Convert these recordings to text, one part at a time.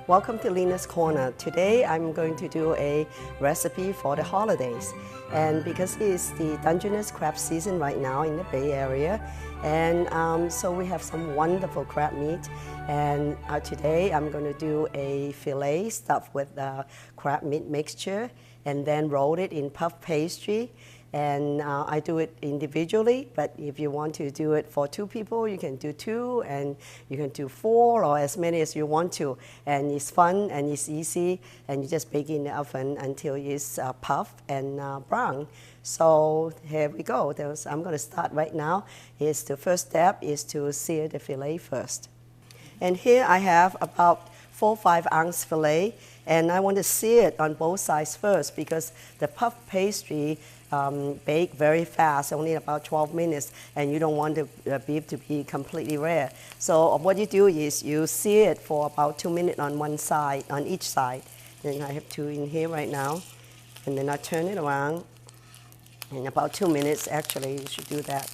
Welcome to Lina's Corner. Today I'm going to do a recipe for the holidays. And because it's the Dungeness crab season right now in the Bay Area, and so we have some wonderful crab meat. And today I'm going to do a fillet stuffed with crab meat mixture and then roll it in puff pastry. And I do it individually, but if you want to do it for 2 people, you can do 2, and you can do 4 or as many as you want to. And it's fun and it's easy, and you just bake it in the oven until it's puffed and brown. So here we go. I'm going to start right now. The first step is to sear the fillet first. And here I have about 4 or 5 ounce fillet, and I want to sear it on both sides first because the puff pastry bake very fast, only about 12 minutes, and you don't want the beef to be completely rare. So what you do is you sear it for about 2 minutes on one side, on each side. And I have 2 in here right now, and then I turn it around. In about 2 minutes, actually, you should do that.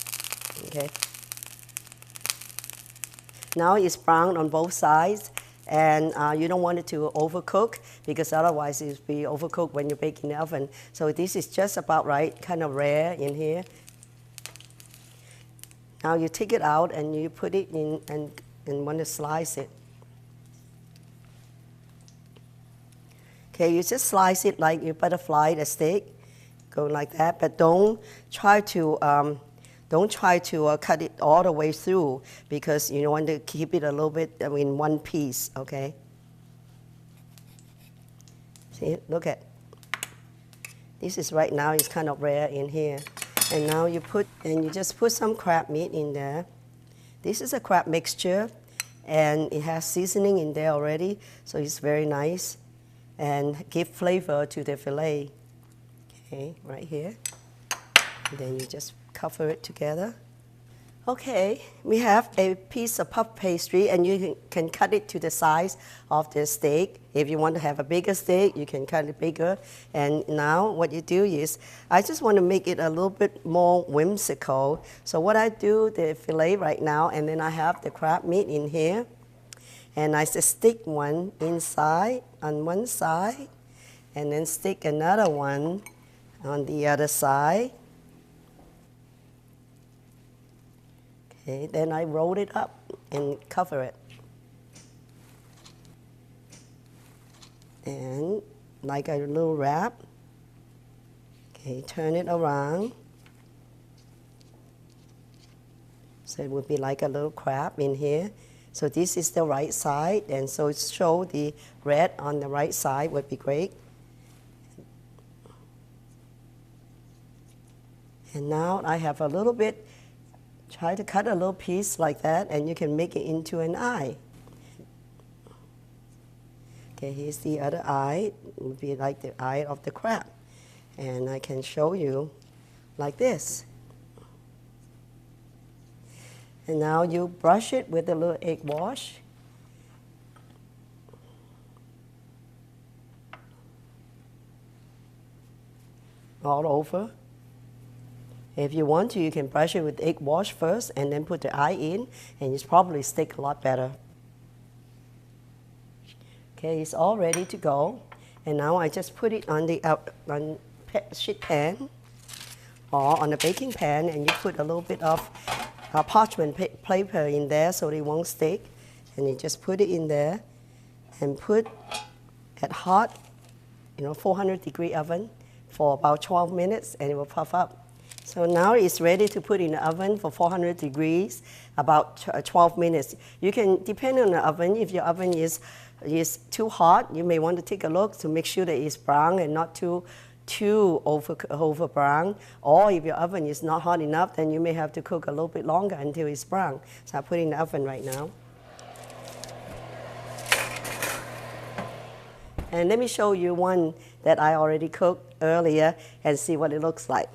Okay. Now it's brown on both sides. And you don't want it to overcook because otherwise it will be overcooked when you bake in the oven. So this is just about right, kind of rare in here. Now you take it out and you put it in and want to slice it. Okay, you just slice it like you butterfly the steak, go like that, but don't try to cut it all the way through because you want to keep it a little bit in one piece, okay? See, look at, this is right now, it's kind of rare in here. And now you just put some crab meat in there. This is a crab mixture, and it has seasoning in there already, so it's very nice and give flavor to the fillet. Okay, right here. And then you just cover it together. Okay, we have a piece of puff pastry, and you can cut it to the size of the steak. If you want to have a bigger steak, you can cut it bigger. And now what you do is, I just want to make it a little bit more whimsical. So what I do, the fillet right now, and then I have the crab meat in here. And I just stick one inside on one side, and then stick another one on the other side. Okay, then I roll it up and cover it. And like a little wrap. Okay, turn it around. So it would be like a little crab in here. So this is the right side, and so show the red on the right side would be great. And now I have a little bit. Try to cut a little piece like that, and you can make it into an eye. Okay, here's the other eye. It would be like the eye of the crab. And I can show you like this. And now you brush it with a little egg wash. All over. If you want to, you can brush it with egg wash first and then put the eye in, and it's probably stick a lot better. Okay, it's all ready to go. And now I just put it on the sheet pan or on a baking pan, and you put a little bit of parchment paper in there so it won't stick. And you just put it in there and put at hot, 400-degree oven for about 12 minutes, and it will puff up. So now it's ready to put in the oven for 400 degrees, about 12 minutes. You can, depend on the oven, if your oven is too hot, you may want to take a look to make sure that it's brown and not too over brown. Or if your oven is not hot enough, then you may have to cook a little bit longer until it's brown. So I put it in the oven right now. And let me show you one that I already cooked earlier and see what it looks like.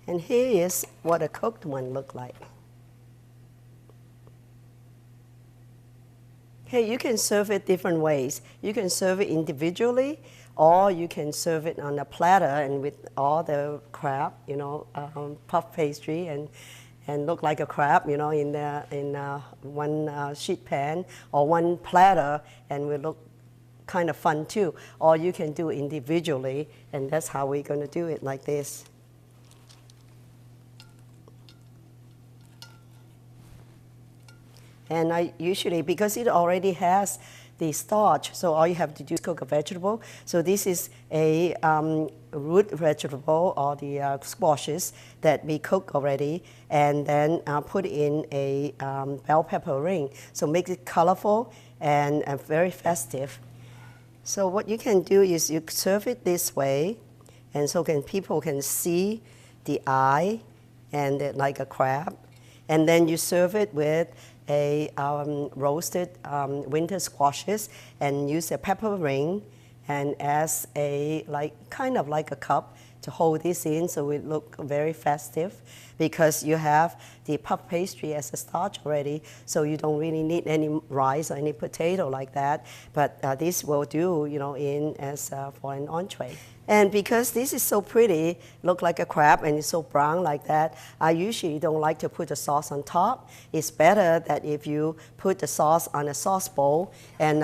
And here is what a cooked one looked like. Okay, you can serve it different ways. You can serve it individually, or you can serve it on a platter and with all the crab, puff pastry and look like a crab, you know, in one sheet pan or one platter, and will look kind of fun too. Or you can do individually, and that's how we're going to do it, like this. And I usually, because it already has the starch, so all you have to do is cook a vegetable. So this is a root vegetable, or the squashes that we cook already, and then put in a bell pepper ring. So make it colorful and very festive. So what you can do is you serve it this way, and so people can see the eye and like a crab. And then you serve it with a roasted winter squashes, and use a pepper ring and as a kind of like a cup to hold this in, so it look very festive, because you have the puff pastry as a starch already, so you don't really need any rice or any potato like that. But this will do, you know, in as for an entree. And because this is so pretty, look like a crab, and it's so brown like that, I usually don't like to put the sauce on top. It's better that if you put the sauce on a sauce bowl, and